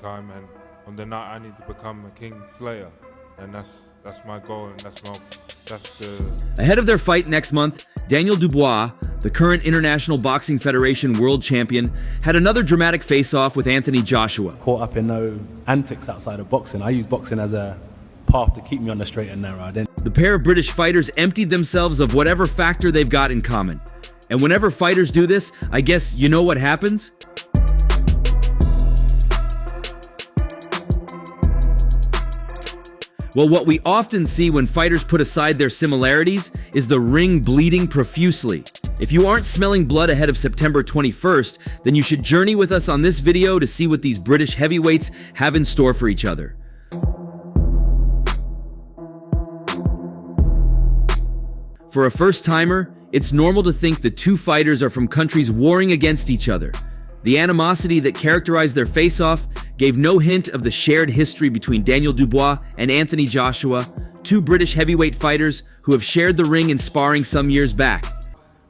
time, and on the night I need to become a King Slayer, and that's my goal, and that's the... Ahead of their fight next month, Daniel Dubois, the current International Boxing Federation world champion, had another dramatic face-off with Anthony Joshua. Caught up in no antics outside of boxing. I use boxing as a path to keep me on the straight and narrow. The pair of British fighters emptied themselves of whatever factor they've got in common. And whenever fighters do this, I guess you know what happens? Well, what we often see when fighters put aside their similarities is the ring bleeding profusely. If you aren't smelling blood ahead of September 21st, then you should journey with us on this video to see what these British heavyweights have in store for each other. For a first-timer, it's normal to think the two fighters are from countries warring against each other. The animosity that characterized their face-off gave no hint of the shared history between Daniel Dubois and Anthony Joshua, two British heavyweight fighters who have shared the ring in sparring some years back.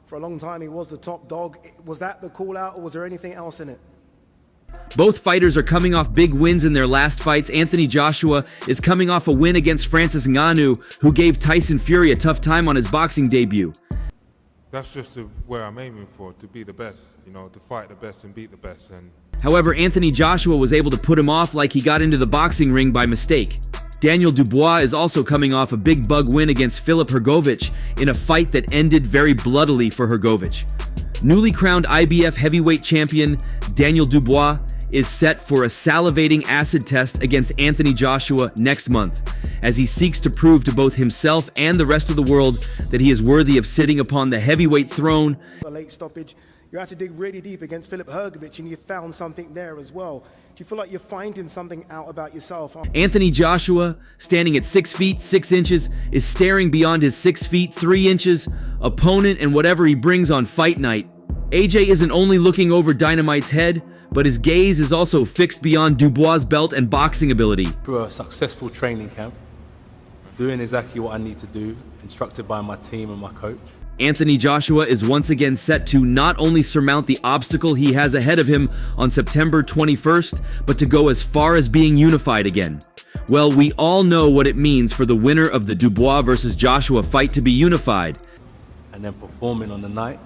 For a long time, he was the top dog. Was that the call-out, or was there anything else in it? Both fighters are coming off big wins in their last fights. Anthony Joshua is coming off a win against Francis Ngannou, who gave Tyson Fury a tough time on his boxing debut. That's just where I'm aiming for, to be the best, you know, to fight the best and beat the best. And however, Anthony Joshua was able to put him off like he got into the boxing ring by mistake. Daniel Dubois is also coming off a big bug win against Filip Hrgović in a fight that ended very bloodily for Hrgović. Newly crowned IBF heavyweight champion Daniel Dubois is set for a salivating acid test against Anthony Joshua next month, as he seeks to prove to both himself and the rest of the world that he is worthy of sitting upon the heavyweight throne. A late stoppage, you had to dig really deep against Filip Hrgović, and you found something there as well. Do you feel like you're finding something out about yourself? Anthony Joshua, standing at 6 feet 6 inches, is staring beyond his 6 feet 3 inches opponent and whatever he brings on fight night. AJ isn't only looking over Dynamite's head, but his gaze is also fixed beyond Dubois' belt and boxing ability. Through a successful training camp, doing exactly what I need to do, instructed by my team and my coach. Anthony Joshua is once again set to not only surmount the obstacle he has ahead of him on September 21st, but to go as far as being unified again. Well, we all know what it means for the winner of the Dubois versus Joshua fight to be unified. And then performing on the night,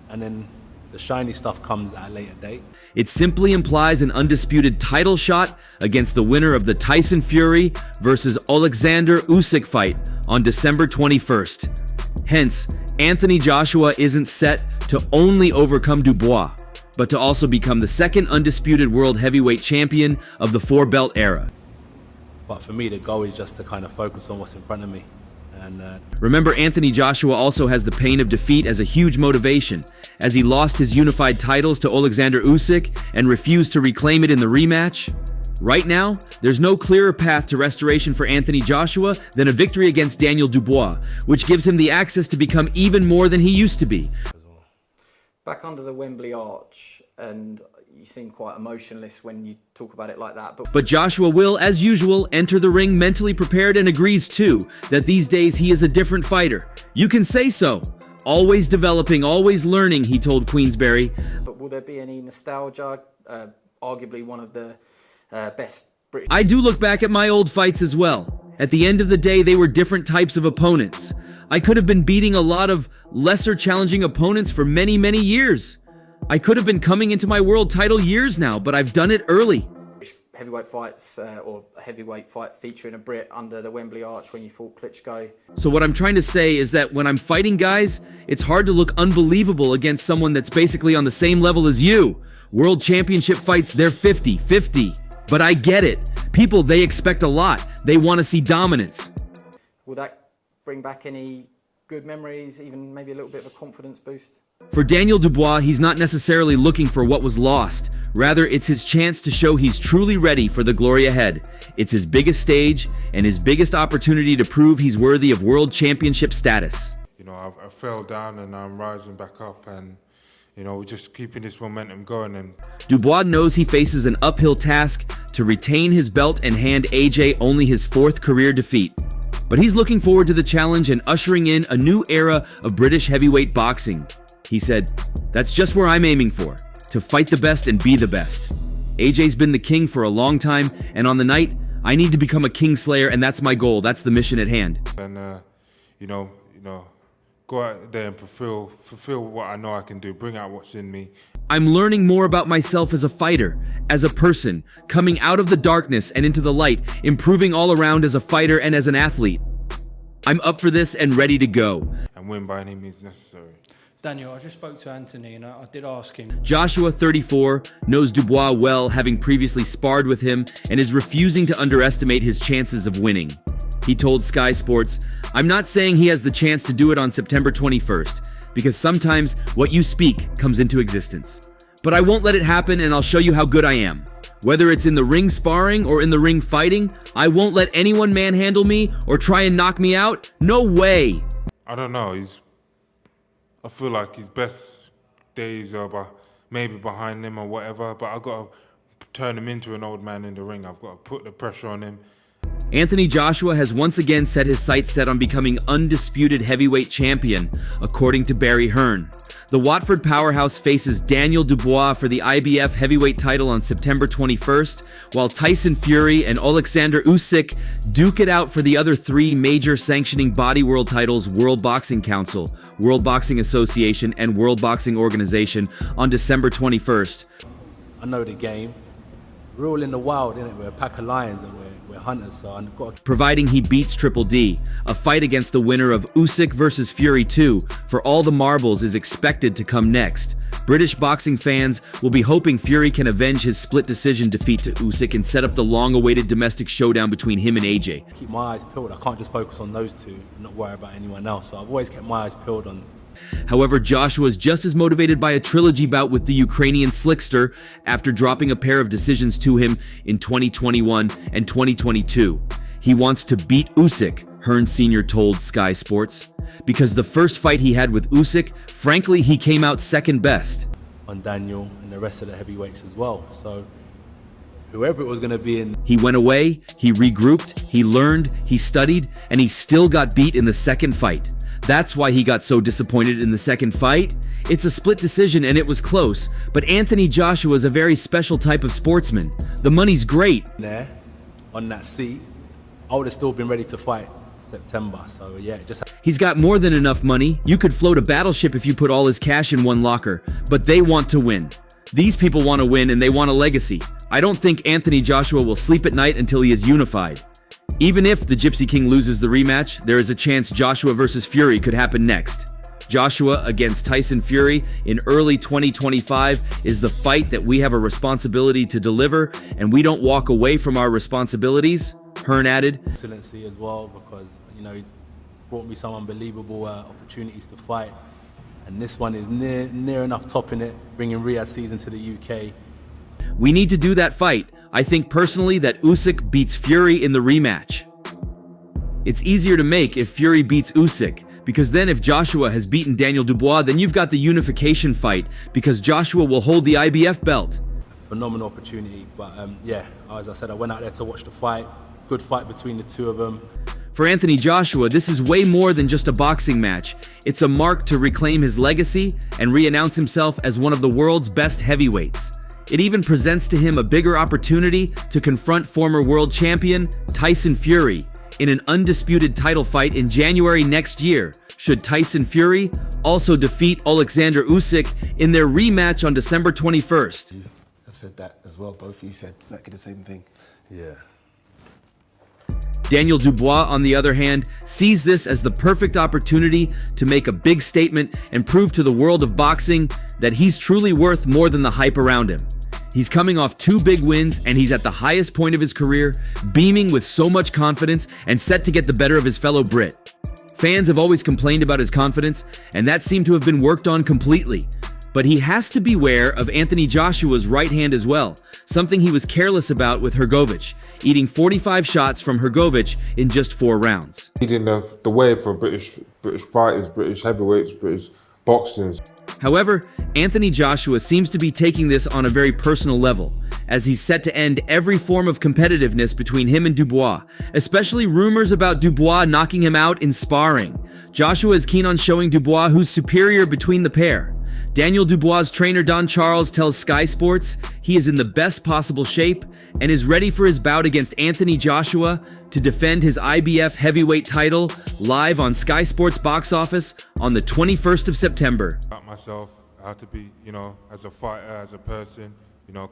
and then the shiny stuff comes at a later date. It simply implies an undisputed title shot against the winner of the Tyson Fury versus Alexander Usyk fight on December 21st. Hence, Anthony Joshua isn't set to only overcome Dubois, but to also become the second undisputed world heavyweight champion of the four-belt era. But for me, the goal is just to kind of focus on what's in front of me. And remember, Anthony Joshua also has the pain of defeat as a huge motivation, as he lost his unified titles to Alexander Usyk and refused to reclaim it in the rematch. Right now, there's no clearer path to restoration for Anthony Joshua than a victory against Daniel Dubois, which gives him the access to become even more than he used to be. Back under the Wembley Arch, and you seem quite emotionless when you talk about it like that. But Joshua will, as usual, enter the ring mentally prepared and agrees too that these days he is a different fighter. You can say so. Always developing, always learning, he told Queensberry. But will there be any nostalgia? Arguably one of the best British... I do look back at my old fights as well. At the end of the day, they were different types of opponents. I could have been beating a lot of lesser challenging opponents for many, many years. I could have been coming into my world title years now, but I've done it early. Heavyweight fights, or a heavyweight fight featuring a Brit under the Wembley Arch when you fought Klitschko. So what I'm trying to say is that when I'm fighting guys, it's hard to look unbelievable against someone that's basically on the same level as you. World Championship fights, they're 50-50. But I get it. People, they expect a lot. They want to see dominance. Will that bring back any good memories, even maybe a little bit of a confidence boost? For Daniel Dubois, he's not necessarily looking for what was lost. Rather, it's his chance to show he's truly ready for the glory ahead. It's his biggest stage and his biggest opportunity to prove he's worthy of world championship status. You know, I fell down and I'm rising back up, and you know, we're just keeping this momentum going. And Dubois knows he faces an uphill task to retain his belt and hand AJ only his 4th career defeat. But he's looking forward to the challenge and ushering in a new era of British heavyweight boxing. He said, "That's just where I'm aiming for, to fight the best and be the best." AJ's been the king for a long time, and on the night, I need to become a king slayer, and that's my goal. That's the mission at hand. And you know, go out there and fulfill what I know I can do. Bring out what's in me. I'm learning more about myself as a fighter, as a person, coming out of the darkness and into the light, improving all around as a fighter and as an athlete. I'm up for this and ready to go. And win by any means necessary. Daniel, I just spoke to Anthony and I did ask him. Joshua, 34, knows Dubois well, having previously sparred with him, and is refusing to underestimate his chances of winning. He told Sky Sports, "I'm not saying he has the chance to do it on September 21st, because sometimes what you speak comes into existence. But I won't let it happen, and I'll show you how good I am. Whether it's in the ring sparring or in the ring fighting, I won't let anyone manhandle me or try and knock me out. No way." I don't know. I feel like his best days are maybe behind him or whatever, but I've got to turn him into an old man in the ring. I've got to put the pressure on him. Anthony Joshua has once again set his sights set on becoming undisputed heavyweight champion, according to Barry Hearn. The Watford powerhouse faces Daniel Dubois for the IBF heavyweight title on September 21st, while Tyson Fury and Alexander Usyk duke it out for the other three major sanctioning body world titles: World Boxing Council, World Boxing Association, and World Boxing Organization on December 21st. I know the game. We're all in the wild, innit? We're a pack of lions and we're hunters, so I've got to... Providing he beats Triple D, a fight against the winner of Usyk versus Fury 2 for all the marbles is expected to come next. British boxing fans will be hoping Fury can avenge his split decision defeat to Usyk and set up the long-awaited domestic showdown between him and AJ. Keep my eyes peeled. I can't just focus on those two and not worry about anyone else, so I've always kept my eyes peeled on... However, Joshua is just as motivated by a trilogy bout with the Ukrainian Slickster after dropping a pair of decisions to him in 2021 and 2022. He wants to beat Usyk, Hearn Sr. told Sky Sports, because the first fight he had with Usyk, frankly, he came out second best. On Daniel and the rest of the heavyweights as well, so whoever it was going to be in... He went away, he regrouped, he learned, he studied, and he still got beat in the second fight. That's why he got so disappointed in the second fight. It's a split decision and it was close, but Anthony Joshua is a very special type of sportsman. The money's great. There, on that seat, I would have still been ready to fight September, so yeah, He's got more than enough money. You could float a battleship if you put all his cash in one locker, but they want to win. These people want to win and they want a legacy. I don't think Anthony Joshua will sleep at night until he is unified. Even if the Gypsy King loses the rematch, there is a chance Joshua versus Fury could happen next. Joshua against Tyson Fury in early 2025 is the fight that we have a responsibility to deliver, and we don't walk away from our responsibilities, Hearn added. Excellency as well, because he's brought me some unbelievable opportunities to fight, and this one is near enough topping it, bringing Riyadh season to the UK. We need to do that fight. I think personally that Usyk beats Fury in the rematch. It's easier to make if Fury beats Usyk, because then if Joshua has beaten Daniel Dubois, then you've got the unification fight, because Joshua will hold the IBF belt. Phenomenal opportunity, but yeah, as I said, I went out there to watch the fight. Good fight between the two of them. For Anthony Joshua, this is way more than just a boxing match. It's a mark to reclaim his legacy and re-announce himself as one of the world's best heavyweights. It even presents to him a bigger opportunity to confront former world champion Tyson Fury in an undisputed title fight in January next year, should Tyson Fury also defeat Alexander Usyk in their rematch on December 21st. I've said that as well. Both of you said exactly the same thing. Yeah. Daniel Dubois, on the other hand, sees this as the perfect opportunity to make a big statement and prove to the world of boxing that he's truly worth more than the hype around him. He's coming off 2 big wins and he's at the highest point of his career, beaming with so much confidence and set to get the better of his fellow Brit. Fans have always complained about his confidence, and that seemed to have been worked on completely. But he has to beware of Anthony Joshua's right hand as well, something he was careless about with Hrgovic, eating 45 shots from Hrgovic in just 4 rounds. Leading the way for British fighters, British heavyweights, British boxers. However, Anthony Joshua seems to be taking this on a very personal level, as he's set to end every form of competitiveness between him and Dubois, especially rumors about Dubois knocking him out in sparring. Joshua is keen on showing Dubois who's superior between the pair. Daniel Dubois' trainer Don Charles tells Sky Sports he is in the best possible shape and is ready for his bout against Anthony Joshua to defend his IBF heavyweight title live on Sky Sports box office on the 21st of September. About myself, how to be, as a fighter, as a person,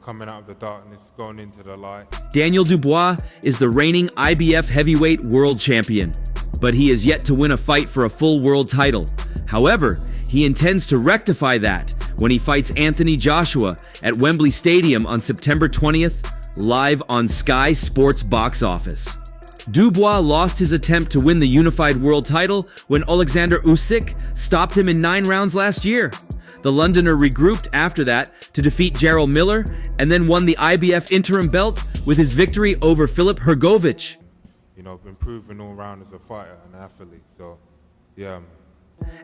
coming out of the darkness, going into the light. Daniel Dubois is the reigning IBF heavyweight world champion, but he is yet to win a fight for a full world title. However, he intends to rectify that when he fights Anthony Joshua at Wembley Stadium on September 20th, live on Sky Sports box office. Dubois lost his attempt to win the unified world title when Alexander Usyk stopped him in 9 rounds last year. The Londoner regrouped after that to defeat Jarrell Miller and then won the IBF interim belt with his victory over Filip Hrgović. Been proven all round as a fighter and athlete, so yeah.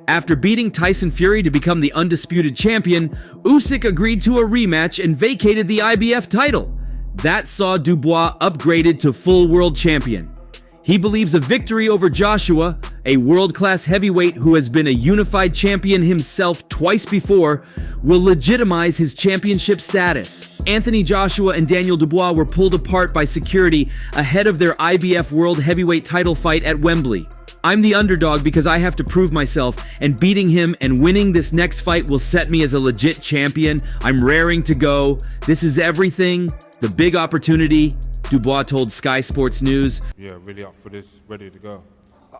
After beating Tyson Fury to become the undisputed champion, Usyk agreed to a rematch and vacated the IBF title. That saw Dubois upgraded to full world champion. He believes a victory over Joshua, a world-class heavyweight who has been a unified champion himself twice before, will legitimize his championship status. Anthony Joshua and Daniel Dubois were pulled apart by security ahead of their IBF World Heavyweight title fight at Wembley. I'm the underdog because I have to prove myself, and beating him and winning this next fight will set me as a legit champion. I'm raring to go. This is everything. The big opportunity, Dubois told Sky Sports News. Yeah, really up for this, ready to go.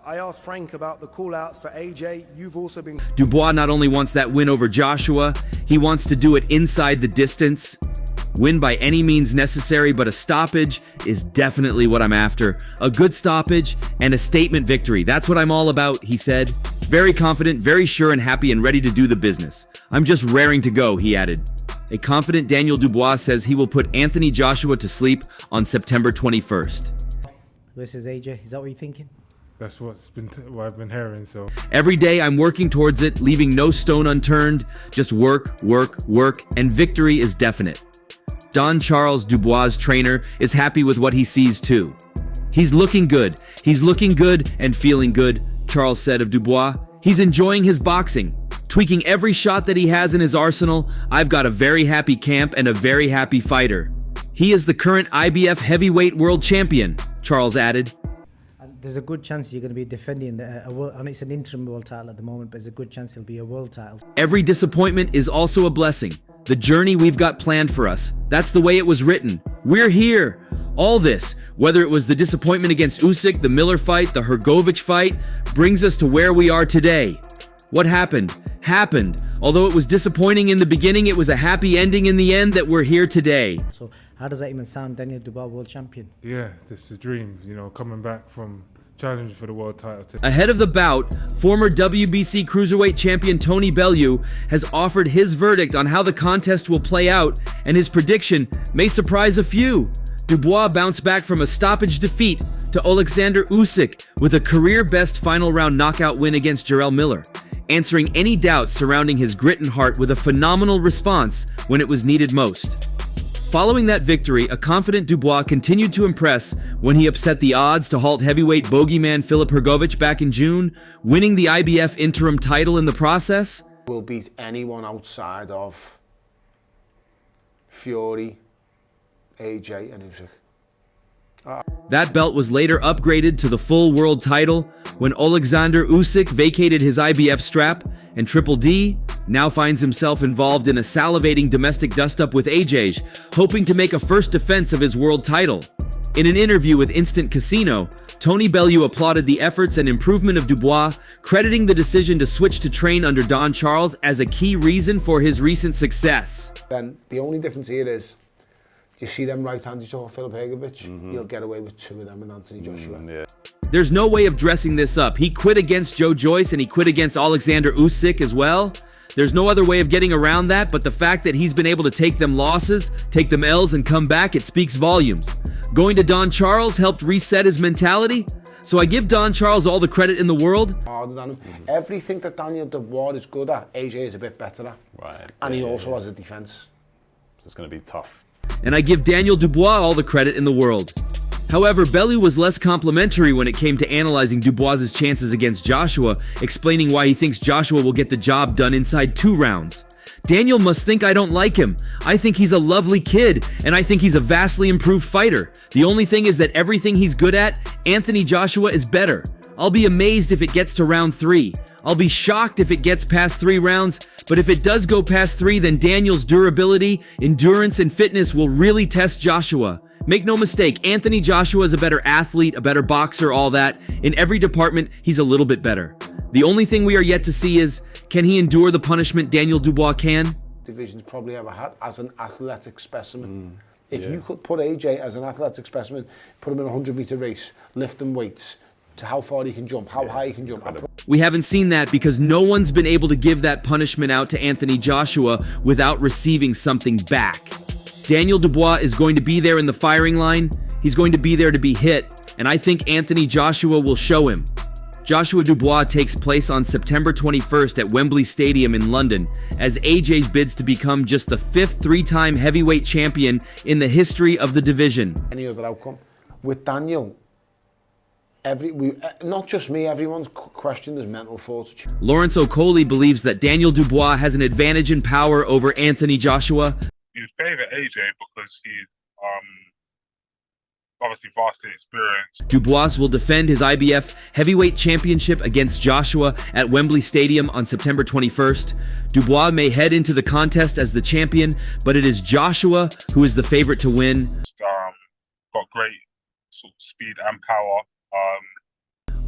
I asked Frank about the call-outs for AJ. You've also been... Dubois not only wants that win over Joshua, he wants to do it inside the distance. Win by any means necessary, but a stoppage is definitely what I'm after. A good stoppage and a statement victory. That's what I'm all about, he said. Very confident, very sure and happy and ready to do the business. I'm just raring to go, he added. A confident Daniel Dubois says he will put Anthony Joshua to sleep on September 21st. Versus AJ, is that what you're thinking? That's what I've been hearing, so. Every day I'm working towards it, leaving no stone unturned. Just work, work, work, and victory is definite. Don Charles, Dubois' trainer, is happy with what he sees too. He's looking good. He's looking good and feeling good, Charles said of Dubois. He's enjoying his boxing, tweaking every shot that he has in his arsenal. I've got a very happy camp and a very happy fighter. He is the current IBF heavyweight world champion, Charles added. There's a good chance you're going to be defending a world, and it's an interim world title at the moment, but there's a good chance it'll be a world title. Every disappointment is also a blessing. The journey we've got planned for us. That's the way it was written. We're here. All this, whether it was the disappointment against Usyk, the Miller fight, the Hrgović fight, brings us to where we are today. What happened, happened. Although it was disappointing in the beginning, it was a happy ending in the end that we're here today. So how does that even sound, Daniel Dubois, world champion? Yeah, this is a dream, coming back from challenge for the world title. Ahead of the bout, former WBC cruiserweight champion Tony Bellew has offered his verdict on how the contest will play out, and his prediction may surprise a few. Dubois bounced back from a stoppage defeat to Alexander Usyk with a career-best final round knockout win against Jarrell Miller, answering any doubts surrounding his grit and heart with a phenomenal response when it was needed most. Following that victory, a confident Dubois continued to impress when he upset the odds to halt heavyweight bogeyman Filip Hrgović back in June, winning the IBF interim title in the process. Will beat anyone outside of Fury, AJ and Usyk. That belt was later upgraded to the full world title when Alexander Usyk vacated his IBF strap, and Triple D now finds himself involved in a salivating domestic dust-up with AJ, hoping to make a first defense of his world title. In an interview with Instant Casino, Tony Bellew applauded the efforts and improvement of Dubois, crediting the decision to switch to train under Don Charles as a key reason for his recent success. Then the only difference here is, you see them right-hands you talk Filip Hrgović, you'll get away with 2 of them and Anthony Joshua. Yeah. There's no way of dressing this up. He quit against Joe Joyce and he quit against Alexander Usyk as well. There's no other way of getting around that, but the fact that he's been able to take them losses, take them L's and come back, it speaks volumes. Going to Don Charles helped reset his mentality, so I give Don Charles all the credit in the world. Harder than him. Everything that Daniel Dubois is good at, AJ is a bit better at. Right. And he also has a defense. So it's going to be tough. And I give Daniel Dubois all the credit in the world. However, Bellew was less complimentary when it came to analyzing Dubois' chances against Joshua, explaining why he thinks Joshua will get the job done inside 2 rounds. Daniel must think I don't like him. I think he's a lovely kid, and I think he's a vastly improved fighter. The only thing is that everything he's good at, Anthony Joshua is better. I'll be amazed if it gets to round 3. I'll be shocked if it gets past 3 rounds, but if it does go past 3, then Daniel's durability, endurance, and fitness will really test Joshua. Make no mistake, Anthony Joshua is a better athlete, a better boxer, all that. In every department, he's a little bit better. The only thing we are yet to see is, can he endure the punishment Daniel Dubois can? Division's probably ever had as an athletic specimen. If you could put AJ as an athletic specimen, put him in a 100-meter race, lift him weights, to how far he can jump, how high he can jump. We haven't seen that because no one's been able to give that punishment out to Anthony Joshua without receiving something back. Daniel Dubois is going to be there in the firing line. He's going to be there to be hit, and I think Anthony Joshua will show him. Joshua Dubois takes place on September 21st at Wembley Stadium in London as AJ bids to become just the 5th 3-time heavyweight champion in the history of the division. Any other outcome? With Daniel, not just me, everyone's questioned his mental fortitude. Lawrence Okoli believes that Daniel Dubois has an advantage in power over Anthony Joshua. You'd favour AJ because he's obviously vastly experienced. Dubois will defend his IBF heavyweight championship against Joshua at Wembley Stadium on September 21st. Dubois may head into the contest as the champion, but it is Joshua who is the favorite to win. Got great sort of speed and power.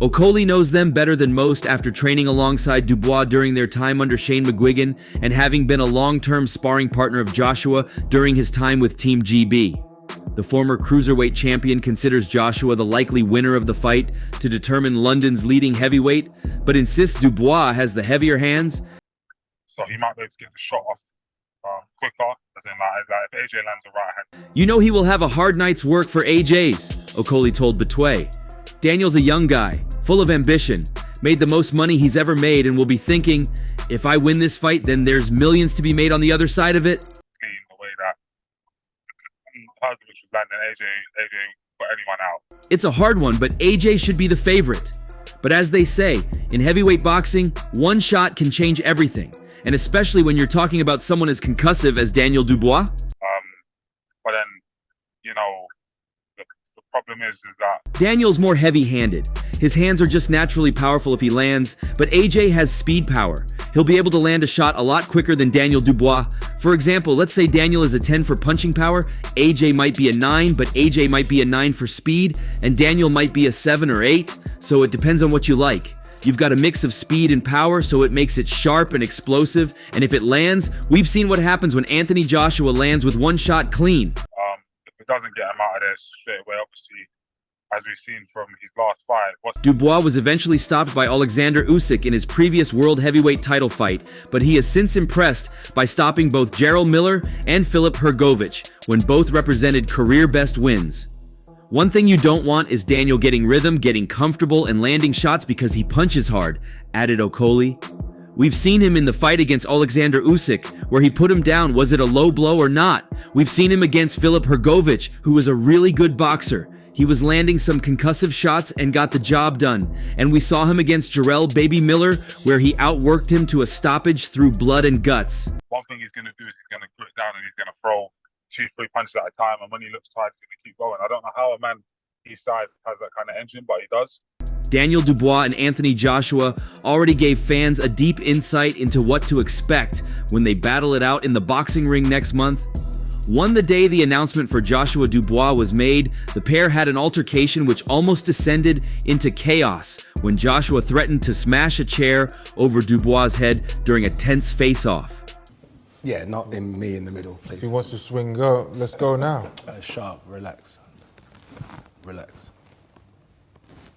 Okoli knows them better than most after training alongside Dubois during their time under Shane McGuigan and having been a long-term sparring partner of Joshua during his time with Team GB. The former cruiserweight champion considers Joshua the likely winner of the fight to determine London's leading heavyweight, but insists Dubois has the heavier hands. So he might be able to get the shot off quicker, as in like if AJ lands a right hand. You know he will have a hard night's work for AJ's, Okoli told Betway. Daniel's a young guy, full of ambition, made the most money he's ever made and will be thinking, if I win this fight, then there's millions to be made on the other side of it. Clean the way that Hergovich was landing, AJ put anyone out. It's a hard one, but AJ should be the favorite. But as they say, in heavyweight boxing, one shot can change everything. And especially when you're talking about someone as concussive as Daniel Dubois. But then, you know, the problem is that Daniel's more heavy-handed. His hands are just naturally powerful if he lands, but AJ has speed power. He'll be able to land a shot a lot quicker than Daniel Dubois. For example, let's say Daniel is a 10 for punching power, AJ might be a 9, but AJ might be a 9 for speed, and Daniel might be a 7 or 8, so it depends on what you like. You've got a mix of speed and power, so it makes it sharp and explosive, and if it lands, we've seen what happens when Anthony Joshua lands with one shot clean. If it doesn't get him out of there straight away, obviously, as we've seen from his last fight. Dubois was eventually stopped by Alexander Usyk in his previous world heavyweight title fight, but he has since impressed by stopping both Jarrell Miller and Filip Hrgović when both represented career best wins. One thing you don't want is Daniel getting rhythm, getting comfortable, and landing shots because he punches hard, added Okoli. We've seen him in the fight against Alexander Usyk, where he put him down, was it a low blow or not? We've seen him against Filip Hrgović, who is a really good boxer. He was landing some concussive shots and got the job done. And we saw him against Jarrell Baby Miller, where he outworked him to a stoppage through blood and guts. One thing he's going to do is he's going to grit down and he's going to throw 2-3 punches at a time, and when he looks tired, he's going to keep going. I don't know how a man his size has that kind of engine, but he does. Daniel Dubois and Anthony Joshua already gave fans a deep insight into what to expect when they battle it out in the boxing ring next month. The day the announcement for Joshua Dubois was made, the pair had an altercation which almost descended into chaos when Joshua threatened to smash a chair over Dubois' head during a tense face-off. Yeah, not me in the middle, please. If he wants to swing, go. Let's go now. Sharp, relax. Relax.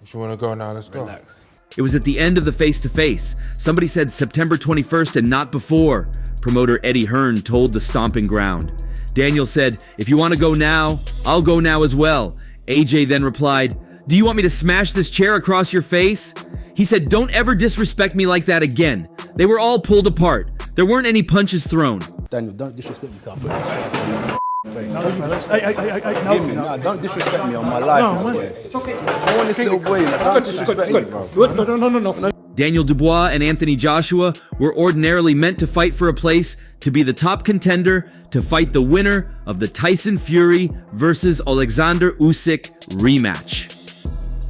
If you want to go now, let's go. Relax. It was at the end of the face-to-face. Somebody said September 21st and not before. Promoter Eddie Hearn told the Stomping Ground. Daniel said, if you want to go now, I'll go now as well. AJ then replied, do you want me to smash this chair across your face? He said, don't ever disrespect me like that again. They were all pulled apart. There weren't any punches thrown. Daniel, don't disrespect me. No, don't disrespect me on my life. It's okay. I want this little boy. Don't disrespect me, bro. No. Daniel Dubois and Anthony Joshua were ordinarily meant to fight for a place to be the top contender to fight the winner of the Tyson Fury versus Alexander Usyk rematch.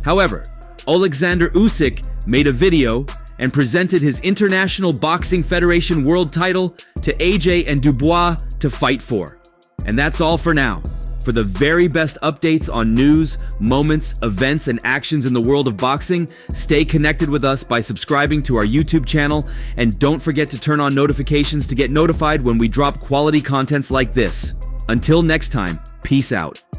However, Alexander Usyk made a video and presented his International Boxing Federation world title to AJ and Dubois to fight for. And that's all for now. For the very best updates on news, moments, events, and actions in the world of boxing, stay connected with us by subscribing to our YouTube channel, and don't forget to turn on notifications to get notified when we drop quality contents like this. Until next time, peace out.